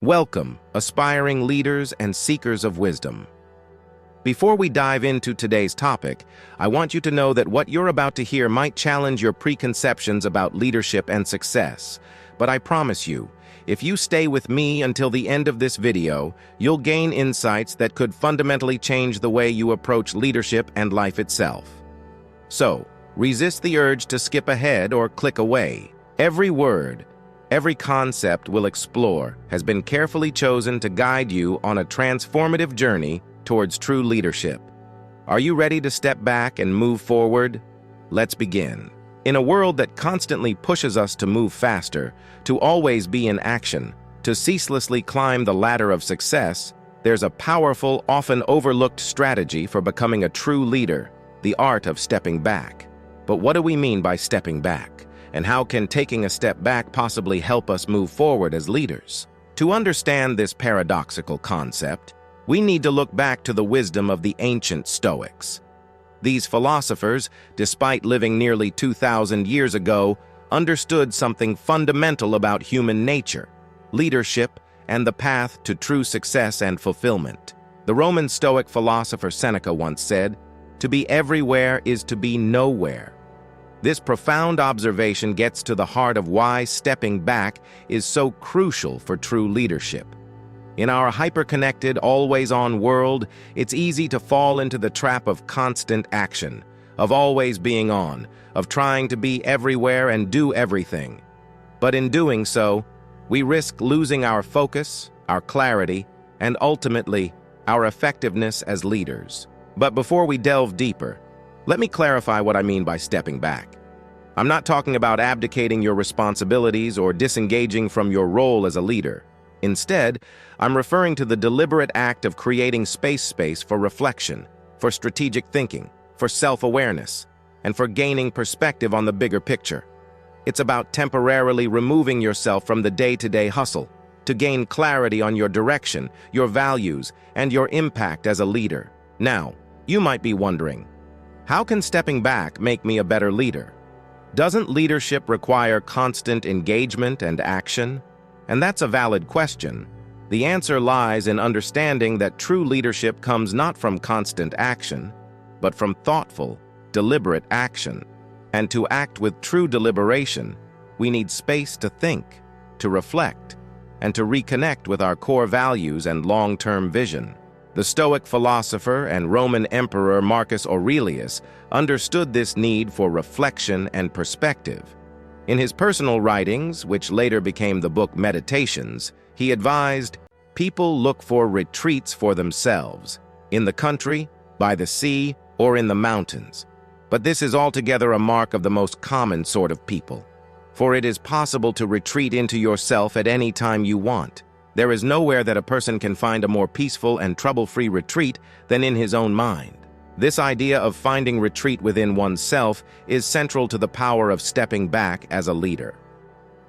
Welcome, aspiring leaders and seekers of wisdom. Before we dive into today's topic, I want you to know that what you're about to hear might challenge your preconceptions about leadership and success. But I promise you, if you stay with me until the end of this video, you'll gain insights that could fundamentally change the way you approach leadership and life itself. So, resist the urge to skip ahead or click away. Every word, every concept we'll explore has been carefully chosen to guide you on a transformative journey towards true leadership. Are you ready to step back and move forward? Let's begin. In a world that constantly pushes us to move faster, to always be in action, to ceaselessly climb the ladder of success, there's a powerful, often overlooked strategy for becoming a true leader: the art of stepping back. But what do we mean by stepping back? And how can taking a step back possibly help us move forward as leaders? To understand this paradoxical concept, we need to look back to the wisdom of the ancient Stoics. These philosophers, despite living nearly 2,000 years ago, understood something fundamental about human nature, leadership, and the path to true success and fulfillment. The Roman Stoic philosopher Seneca once said, "To be everywhere is to be nowhere." This profound observation gets to the heart of why stepping back is so crucial for true leadership. In our hyper-connected, always-on world, it's easy to fall into the trap of constant action, of always being on, of trying to be everywhere and do everything. But in doing so, we risk losing our focus, our clarity, and ultimately, our effectiveness as leaders. But before we delve deeper, let me clarify what I mean by stepping back. I'm not talking about abdicating your responsibilities or disengaging from your role as a leader. Instead, I'm referring to the deliberate act of creating space for reflection, for strategic thinking, for self-awareness, and for gaining perspective on the bigger picture. It's about temporarily removing yourself from the day-to-day hustle to gain clarity on your direction, your values, and your impact as a leader. Now, you might be wondering, how can stepping back make me a better leader? Doesn't leadership require constant engagement and action? And that's a valid question. The answer lies in understanding that true leadership comes not from constant action, but from thoughtful, deliberate action. And to act with true deliberation, we need space to think, to reflect, and to reconnect with our core values and long-term vision. The Stoic philosopher and Roman Emperor Marcus Aurelius understood this need for reflection and perspective. In his personal writings, which later became the book Meditations, he advised, "People look for retreats for themselves, in the country, by the sea, or in the mountains. But this is altogether a mark of the most common sort of people. For it is possible to retreat into yourself at any time you want. There is nowhere that a person can find a more peaceful and trouble-free retreat than in his own mind." This idea of finding retreat within oneself is central to the power of stepping back as a leader.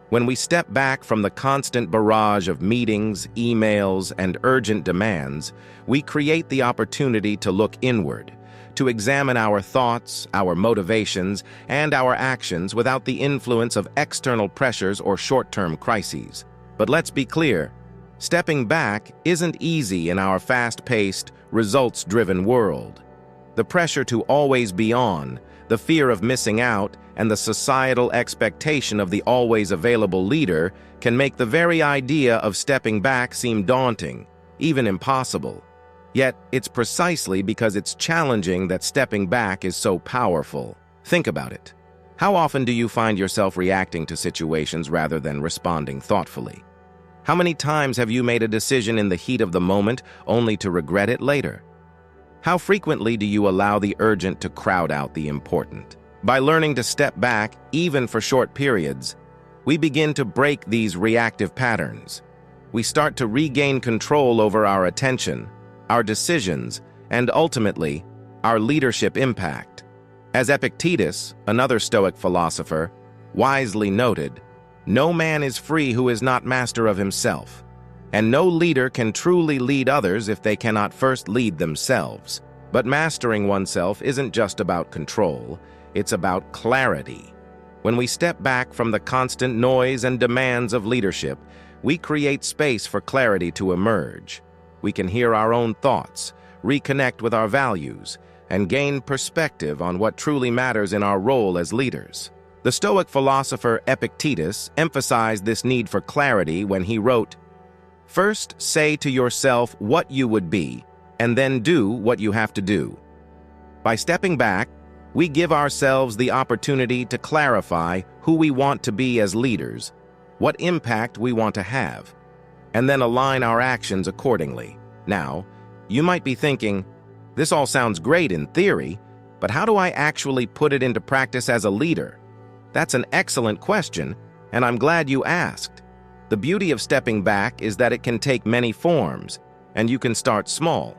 When we step back from the constant barrage of meetings, emails, and urgent demands, we create the opportunity to look inward, to examine our thoughts, our motivations, and our actions without the influence of external pressures or short-term crises. But let's be clear, stepping back isn't easy in our fast-paced, results-driven world. The pressure to always be on, the fear of missing out, and the societal expectation of the always available leader can make the very idea of stepping back seem daunting, even impossible. Yet, it's precisely because it's challenging that stepping back is so powerful. Think about it. How often do you find yourself reacting to situations rather than responding thoughtfully? How many times have you made a decision in the heat of the moment only to regret it later? How frequently do you allow the urgent to crowd out the important? By learning to step back, even for short periods, we begin to break these reactive patterns. We start to regain control over our attention, our decisions, and ultimately, our leadership impact. As Epictetus, another Stoic philosopher, wisely noted, "No man is free who is not master of himself. And no leader can truly lead others if they cannot first lead themselves." But mastering oneself isn't just about control, it's about clarity. When we step back from the constant noise and demands of leadership, we create space for clarity to emerge. We can hear our own thoughts, reconnect with our values, and gain perspective on what truly matters in our role as leaders. The Stoic philosopher Epictetus emphasized this need for clarity when he wrote, "First say to yourself what you would be, and then do what you have to do." By stepping back, we give ourselves the opportunity to clarify who we want to be as leaders, what impact we want to have, and then align our actions accordingly. Now, you might be thinking, this all sounds great in theory, but how do I actually put it into practice as a leader? That's an excellent question, and I'm glad you asked. The beauty of stepping back is that it can take many forms, and you can start small.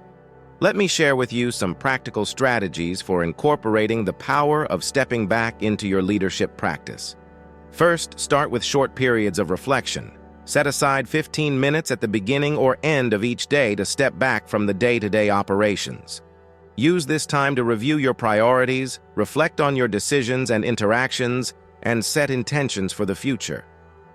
Let me share with you some practical strategies for incorporating the power of stepping back into your leadership practice. First, start with short periods of reflection. Set aside 15 minutes at the beginning or end of each day to step back from the day-to-day operations. Use this time to review your priorities, reflect on your decisions and interactions, and set intentions for the future.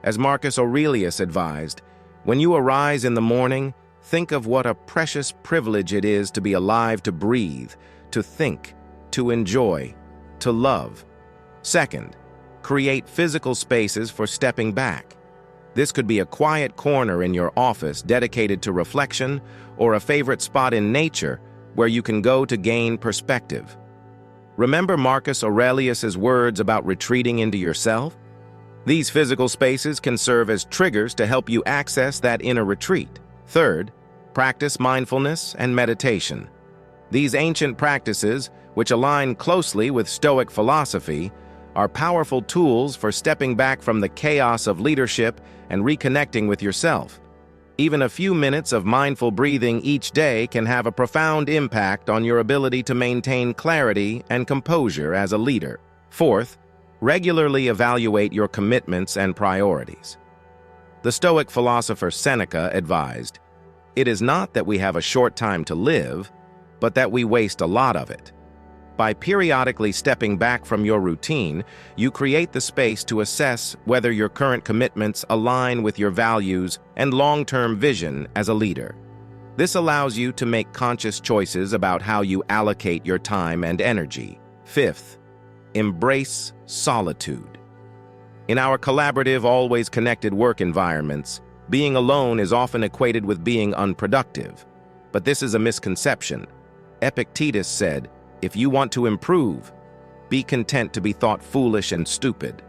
As Marcus Aurelius advised, when you arise in the morning, think of what a precious privilege it is to be alive, to breathe, to think, to enjoy, to love. Second, create physical spaces for stepping back. This could be a quiet corner in your office dedicated to reflection, or a favorite spot in nature where you can go to gain perspective. Remember Marcus Aurelius's words about retreating into yourself? These physical spaces can serve as triggers to help you access that inner retreat. Third, practice mindfulness and meditation. These ancient practices, which align closely with Stoic philosophy, are powerful tools for stepping back from the chaos of leadership and reconnecting with yourself. Even a few minutes of mindful breathing each day can have a profound impact on your ability to maintain clarity and composure as a leader. Fourth, regularly evaluate your commitments and priorities. The Stoic philosopher Seneca advised, "It is not that we have a short time to live, but that we waste a lot of it." By periodically stepping back from your routine, you create the space to assess whether your current commitments align with your values and long-term vision as a leader. This allows you to make conscious choices about how you allocate your time and energy. Fifth, embrace solitude. In our collaborative, always connected work environments, being alone is often equated with being unproductive. But this is a misconception. Epictetus said, "If you want to improve, be content to be thought foolish and stupid."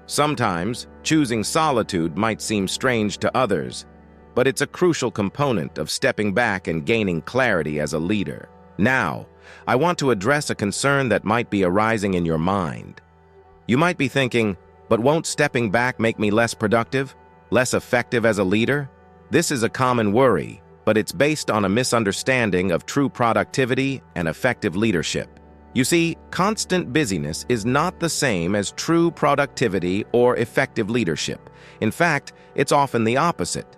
Sometimes, choosing solitude might seem strange to others, but it's a crucial component of stepping back and gaining clarity as a leader. Now, I want to address a concern that might be arising in your mind. You might be thinking, but won't stepping back make me less productive, less effective as a leader? This is a common worry, but it's based on a misunderstanding of true productivity and effective leadership. You see, constant busyness is not the same as true productivity or effective leadership. In fact, it's often the opposite.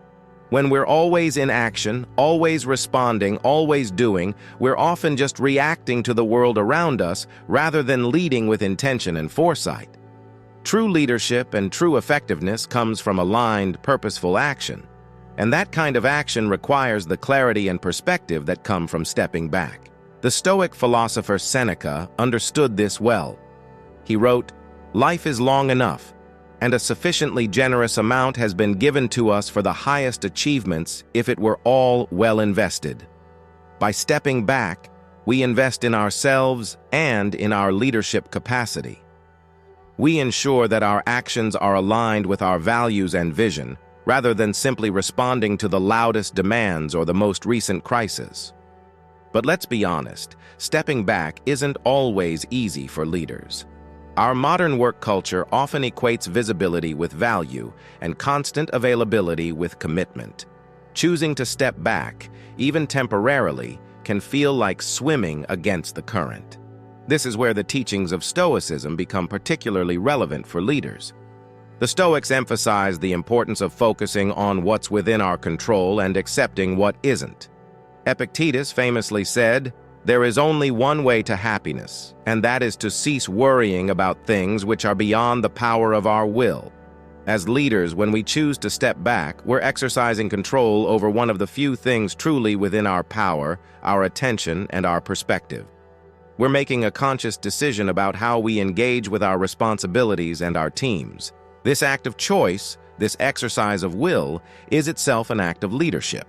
When we're always in action, always responding, always doing, we're often just reacting to the world around us rather than leading with intention and foresight. True leadership and true effectiveness comes from aligned, purposeful action. And that kind of action requires the clarity and perspective that come from stepping back. The Stoic philosopher Seneca understood this well. He wrote, "Life is long enough, and a sufficiently generous amount has been given to us for the highest achievements if it were all well invested." By stepping back, we invest in ourselves and in our leadership capacity. We ensure that our actions are aligned with our values and vision, rather than simply responding to the loudest demands or the most recent crisis. But let's be honest, stepping back isn't always easy for leaders. Our modern work culture often equates visibility with value and constant availability with commitment. Choosing to step back, even temporarily, can feel like swimming against the current. This is where the teachings of Stoicism become particularly relevant for leaders. The Stoics emphasize the importance of focusing on what's within our control and accepting what isn't. Epictetus famously said, "There is only one way to happiness, and that is to cease worrying about things which are beyond the power of our will." As leaders, when we choose to step back, we're exercising control over one of the few things truly within our power, our attention, and our perspective. We're making a conscious decision about how we engage with our responsibilities and our teams. This act of choice, this exercise of will, is itself an act of leadership.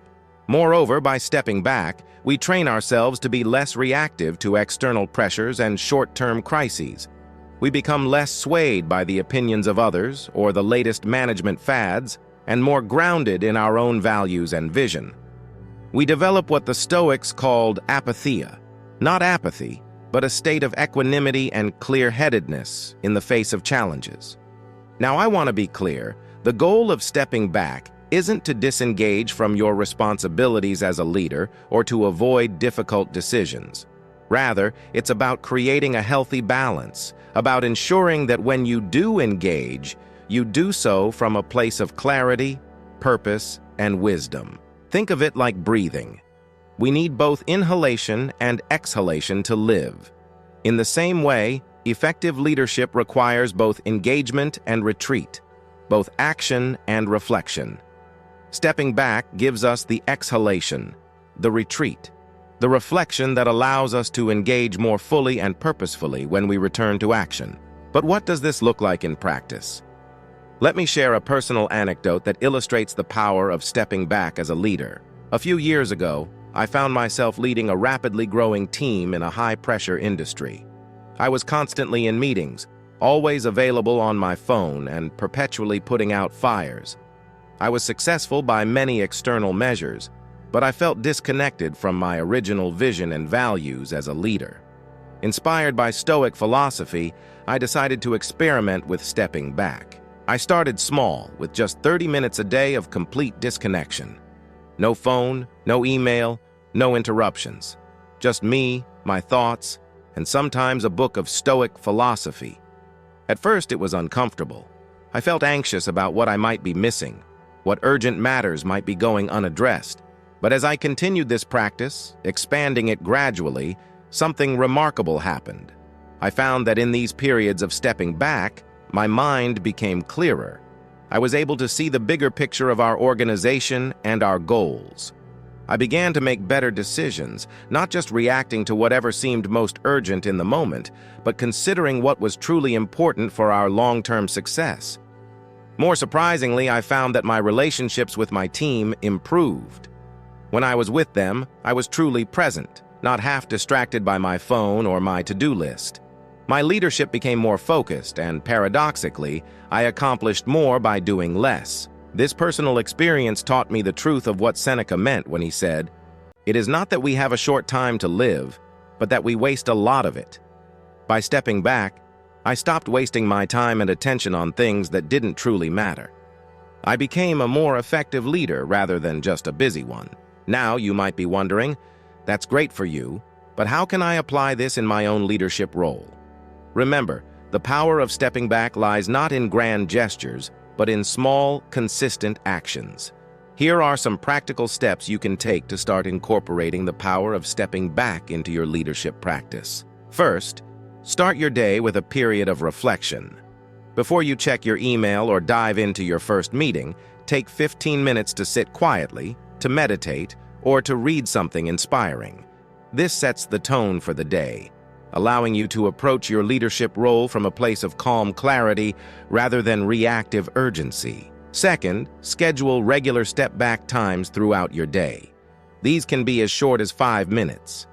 Moreover, by stepping back, we train ourselves to be less reactive to external pressures and short-term crises. We become less swayed by the opinions of others or the latest management fads, and more grounded in our own values and vision. We develop what the Stoics called apatheia, not apathy, but a state of equanimity and clear-headedness in the face of challenges. Now, I want to be clear, the goal of stepping back isn't to disengage from your responsibilities as a leader or to avoid difficult decisions. Rather, it's about creating a healthy balance, about ensuring that when you do engage, you do so from a place of clarity, purpose, and wisdom. Think of it like breathing. We need both inhalation and exhalation to live. In the same way, effective leadership requires both engagement and retreat, both action and reflection. Stepping back gives us the exhalation, the retreat, the reflection that allows us to engage more fully and purposefully when we return to action. But what does this look like in practice? Let me share a personal anecdote that illustrates the power of stepping back as a leader. A few years ago, I found myself leading a rapidly growing team in a high-pressure industry. I was constantly in meetings, always available on my phone and perpetually putting out fires. I was successful by many external measures, but I felt disconnected from my original vision and values as a leader. Inspired by Stoic philosophy, I decided to experiment with stepping back. I started small, with just 30 minutes a day of complete disconnection. No phone, no email, no interruptions. Just me, my thoughts, and sometimes a book of Stoic philosophy. At first, it was uncomfortable. I felt anxious about what I might be missing, what urgent matters might be going unaddressed. But as I continued this practice, expanding it gradually, something remarkable happened. I found that in these periods of stepping back, my mind became clearer. I was able to see the bigger picture of our organization and our goals. I began to make better decisions, not just reacting to whatever seemed most urgent in the moment, but considering what was truly important for our long-term success. More surprisingly, I found that my relationships with my team improved. When I was with them, I was truly present, not half distracted by my phone or my to-do list. My leadership became more focused, and paradoxically, I accomplished more by doing less. This personal experience taught me the truth of what Seneca meant when he said, "It is not that we have a short time to live, but that we waste a lot of it." By stepping back, I stopped wasting my time and attention on things that didn't truly matter. I became a more effective leader rather than just a busy one. Now, you might be wondering, that's great for you, but how can I apply this in my own leadership role? Remember, the power of stepping back lies not in grand gestures, but in small, consistent actions. Here are some practical steps you can take to start incorporating the power of stepping back into your leadership practice. First, start your day with a period of reflection. Before you check your email or dive into your first meeting, take 15 minutes to sit quietly, to meditate, or to read something inspiring. This sets the tone for the day, allowing you to approach your leadership role from a place of calm clarity rather than reactive urgency. Second, schedule regular step-back times throughout your day. These can be as short as 5 minutes.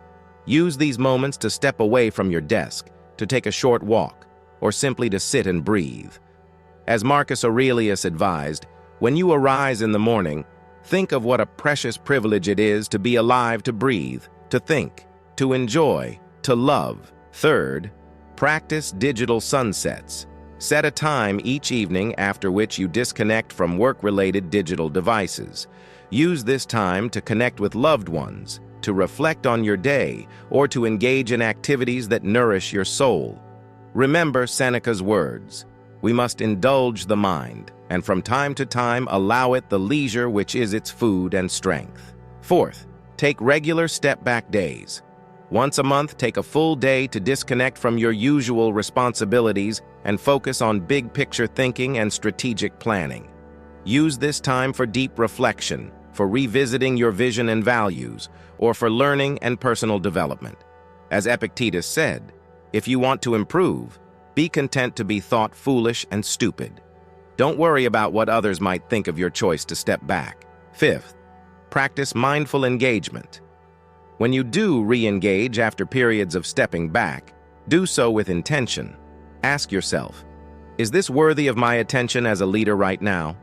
Use these moments to step away from your desk, to take a short walk, or simply to sit and breathe. As Marcus Aurelius advised, when you arise in the morning, think of what a precious privilege it is to be alive, to breathe, to think, to enjoy, to love. Third, practice digital sunsets. Set a time each evening after which you disconnect from work-related digital devices. Use this time to connect with loved ones, to reflect on your day, or to engage in activities that nourish your soul. Remember Seneca's words, "We must indulge the mind, and from time to time allow it the leisure which is its food and strength." Fourth, take regular step-back days. Once a month, take a full day to disconnect from your usual responsibilities and focus on big-picture thinking and strategic planning. Use this time for deep reflection, for revisiting your vision and values, or for learning and personal development. As Epictetus said, if you want to improve, be content to be thought foolish and stupid. Don't worry about what others might think of your choice to step back. Fifth, practice mindful engagement. When you do re-engage after periods of stepping back, do so with intention. Ask yourself, is this worthy of my attention as a leader right now?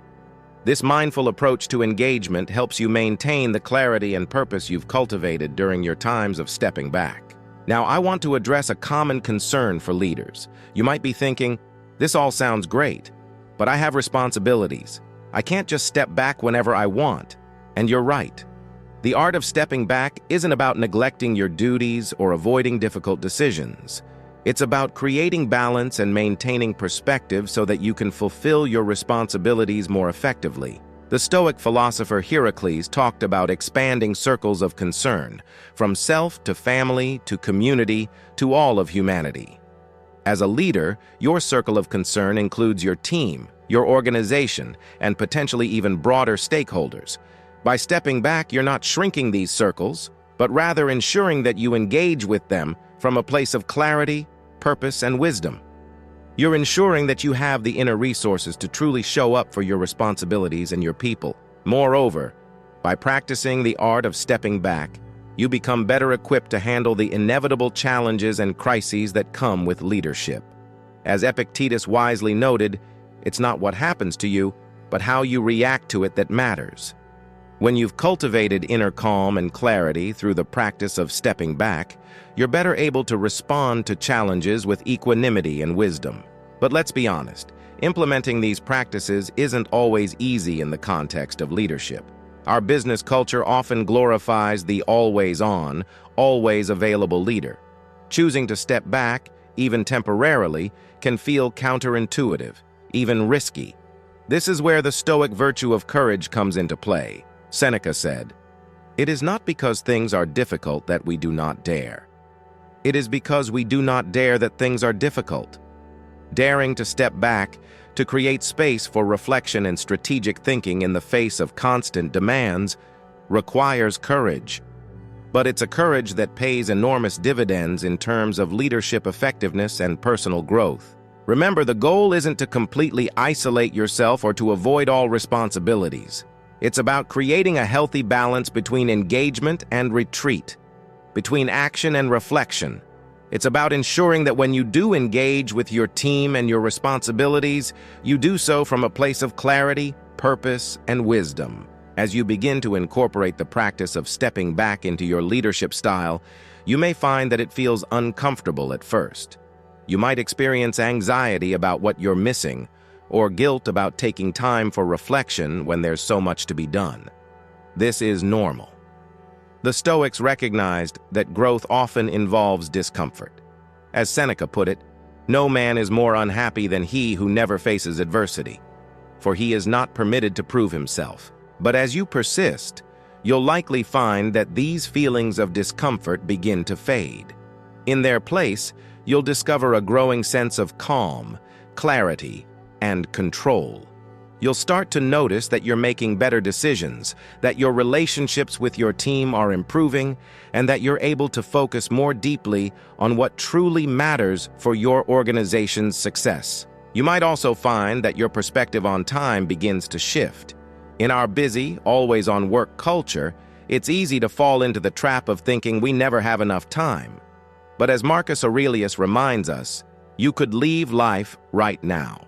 This mindful approach to engagement helps you maintain the clarity and purpose you've cultivated during your times of stepping back. Now, I want to address a common concern for leaders. You might be thinking, this all sounds great, but I have responsibilities. I can't just step back whenever I want. And you're right. The art of stepping back isn't about neglecting your duties or avoiding difficult decisions. It's about creating balance and maintaining perspective so that you can fulfill your responsibilities more effectively. The Stoic philosopher Heracles talked about expanding circles of concern, from self to family to community to all of humanity. As a leader, your circle of concern includes your team, your organization, and potentially even broader stakeholders. By stepping back, you're not shrinking these circles, but rather ensuring that you engage with them from a place of clarity, purpose, and wisdom. You're ensuring that you have the inner resources to truly show up for your responsibilities and your people. Moreover, by practicing the art of stepping back, you become better equipped to handle the inevitable challenges and crises that come with leadership. As Epictetus wisely noted, it's not what happens to you, but how you react to it that matters. When you've cultivated inner calm and clarity through the practice of stepping back, you're better able to respond to challenges with equanimity and wisdom. But let's be honest, implementing these practices isn't always easy in the context of leadership. Our business culture often glorifies the always-on, always available leader. Choosing to step back, even temporarily, can feel counterintuitive, even risky. This is where the Stoic virtue of courage comes into play. Seneca said, "It is not because things are difficult that we do not dare. It is because we do not dare that things are difficult." Daring to step back, to create space for reflection and strategic thinking in the face of constant demands, requires courage. But it's a courage that pays enormous dividends in terms of leadership effectiveness and personal growth. Remember, the goal isn't to completely isolate yourself or to avoid all responsibilities. It's about creating a healthy balance between engagement and retreat, between action and reflection. It's about ensuring that when you do engage with your team and your responsibilities, you do so from a place of clarity, purpose, and wisdom. As you begin to incorporate the practice of stepping back into your leadership style, you may find that it feels uncomfortable at first. You might experience anxiety about what you're missing, or guilt about taking time for reflection when there's so much to be done. This is normal. The Stoics recognized that growth often involves discomfort. As Seneca put it, "No man is more unhappy than he who never faces adversity, for he is not permitted to prove himself." But as you persist, you'll likely find that these feelings of discomfort begin to fade. In their place, you'll discover a growing sense of calm, clarity, and control. You'll start to notice that you're making better decisions, that your relationships with your team are improving, and that you're able to focus more deeply on what truly matters for your organization's success. You might also find that your perspective on time begins to shift. In our busy, always-on-work culture, it's easy to fall into the trap of thinking we never have enough time. But as Marcus Aurelius reminds us, you could leave life right now.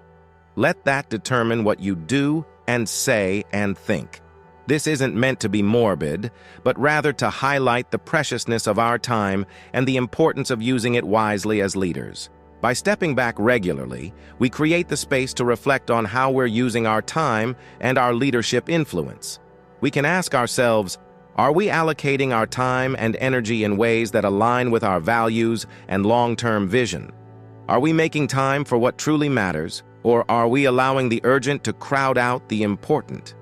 Let that determine what you do and say and think. This isn't meant to be morbid, but rather to highlight the preciousness of our time and the importance of using it wisely as leaders. By stepping back regularly, we create the space to reflect on how we're using our time and our leadership influence. We can ask ourselves, are we allocating our time and energy in ways that align with our values and long-term vision? Are we making time for what truly matters, or are we allowing the urgent to crowd out the important?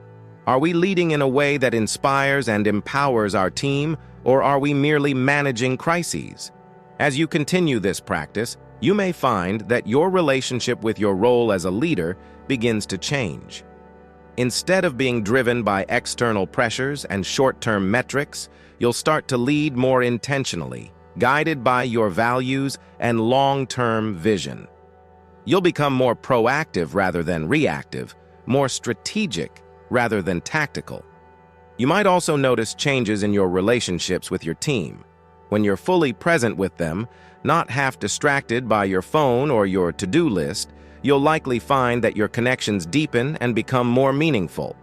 Are we leading in a way that inspires and empowers our team, or are we merely managing crises? As you continue this practice, you may find that your relationship with your role as a leader begins to change. Instead of being driven by external pressures and short-term metrics, you'll start to lead more intentionally, guided by your values and long-term vision. You'll become more proactive rather than reactive, more strategic rather than tactical. You might also notice changes in your relationships with your team. When you're fully present with them, not half distracted by your phone or your to-do list, you'll likely find that your connections deepen and become more meaningful.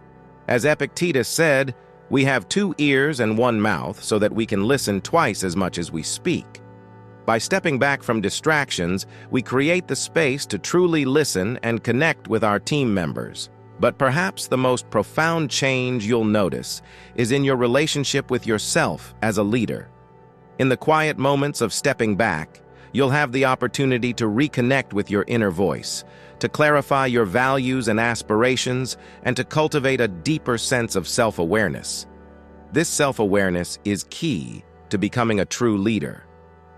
As Epictetus said, we have 2 ears and 1 mouth so that we can listen twice as much as we speak. By stepping back from distractions, we create the space to truly listen and connect with our team members. But perhaps the most profound change you'll notice is in your relationship with yourself as a leader. In the quiet moments of stepping back, you'll have the opportunity to reconnect with your inner voice, to clarify your values and aspirations, and to cultivate a deeper sense of self-awareness. This self-awareness is key to becoming a true leader.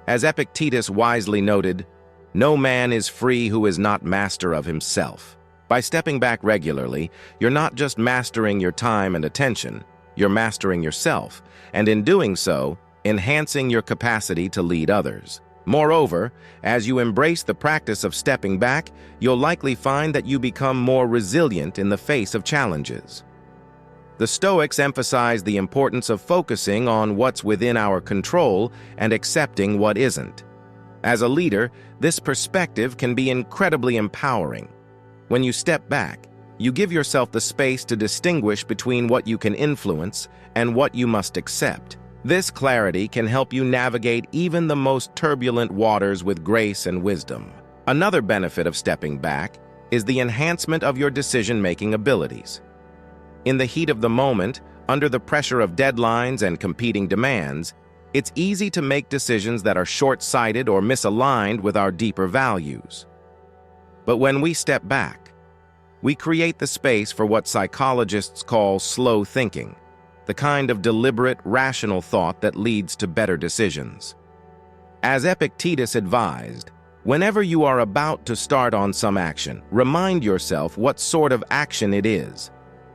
As Epictetus wisely noted, "No man is free who is not master of himself." By stepping back regularly, you're not just mastering your time and attention, you're mastering yourself, and in doing so, enhancing your capacity to lead others. Moreover, as you embrace the practice of stepping back, you'll likely find that you become more resilient in the face of challenges. The Stoics emphasize the importance of focusing on what's within our control and accepting what isn't. As a leader, this perspective can be incredibly empowering. When you step back, you give yourself the space to distinguish between what you can influence and what you must accept. This clarity can help you navigate even the most turbulent waters with grace and wisdom. Another benefit of stepping back is the enhancement of your decision-making abilities. In the heat of the moment, under the pressure of deadlines and competing demands, it's easy to make decisions that are short-sighted or misaligned with our deeper values. But when we step back, we create the space for what psychologists call slow thinking, the kind of deliberate, rational thought that leads to better decisions. As Epictetus advised, whenever you are about to start on some action, remind yourself what sort of action it is.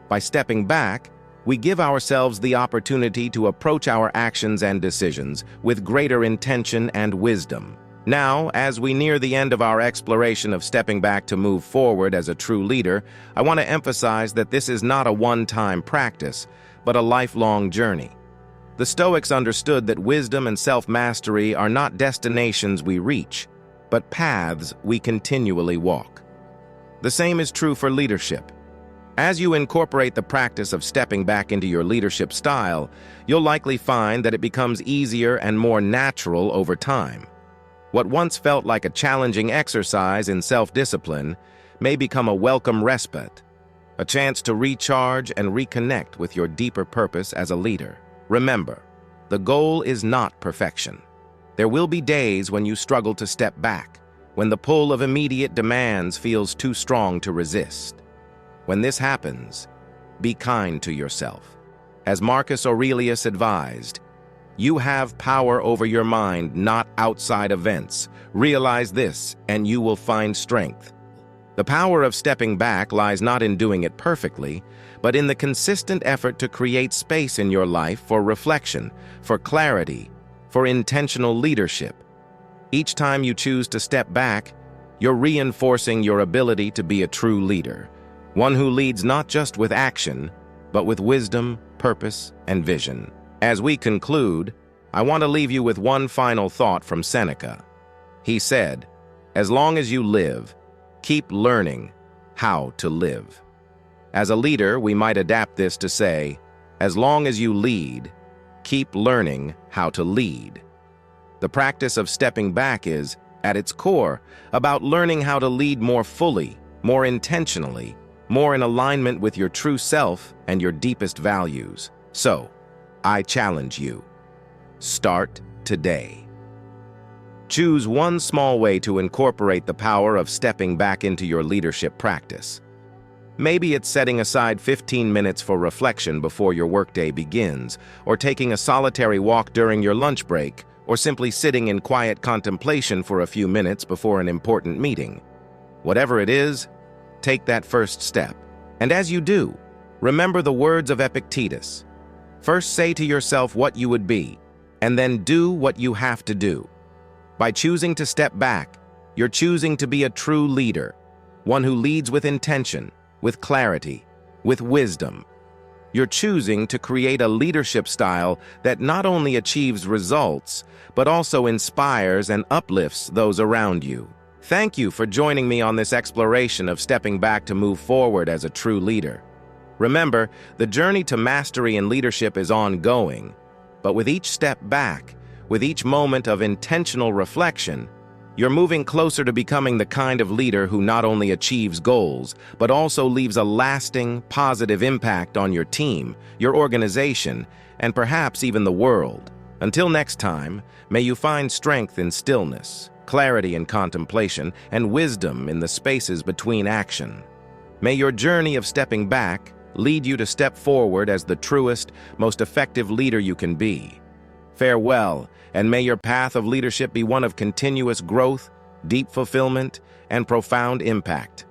By stepping back, we give ourselves the opportunity to approach our actions and decisions with greater intention and wisdom. Now, as we near the end of our exploration of stepping back to move forward as a true leader, I want to emphasize that this is not a one-time practice, but a lifelong journey. The Stoics understood that wisdom and self-mastery are not destinations we reach, but paths we continually walk. The same is true for leadership. As you incorporate the practice of stepping back into your leadership style, you'll likely find that it becomes easier and more natural over time. What once felt like a challenging exercise in self-discipline may become a welcome respite, a chance to recharge and reconnect with your deeper purpose as a leader. Remember, the goal is not perfection. There will be days when you struggle to step back, when the pull of immediate demands feels too strong to resist. When this happens, be kind to yourself. As Marcus Aurelius advised, you have power over your mind, not outside events. Realize this, and you will find strength. The power of stepping back lies not in doing it perfectly, but in the consistent effort to create space in your life for reflection, for clarity, for intentional leadership. Each time you choose to step back, you're reinforcing your ability to be a true leader, one who leads not just with action, but with wisdom, purpose, and vision. As we conclude, I want to leave you with one final thought from Seneca. He said, "As long as you live, keep learning how to live." As a leader, we might adapt this to say, as long as you lead, keep learning how to lead. The practice of stepping back is, at its core, about learning how to lead more fully, more intentionally, more in alignment with your true self and your deepest values. So, I challenge you. Start today. Choose one small way to incorporate the power of stepping back into your leadership practice. Maybe it's setting aside 15 minutes for reflection before your workday begins, or taking a solitary walk during your lunch break, or simply sitting in quiet contemplation for a few minutes before an important meeting. Whatever it is, take that first step. And as you do, remember the words of Epictetus. First say to yourself what you would be, and then do what you have to do. By choosing to step back, you're choosing to be a true leader, one who leads with intention, with clarity, with wisdom. You're choosing to create a leadership style that not only achieves results, but also inspires and uplifts those around you. Thank you for joining me on this exploration of stepping back to move forward as a true leader. Remember, the journey to mastery in leadership is ongoing, but with each step back, with each moment of intentional reflection, you're moving closer to becoming the kind of leader who not only achieves goals, but also leaves a lasting, positive impact on your team, your organization, and perhaps even the world. Until next time, may you find strength in stillness, clarity in contemplation, and wisdom in the spaces between action. May your journey of stepping back lead you to step forward as the truest, most effective leader you can be. Farewell, and may your path of leadership be one of continuous growth, deep fulfillment, and profound impact.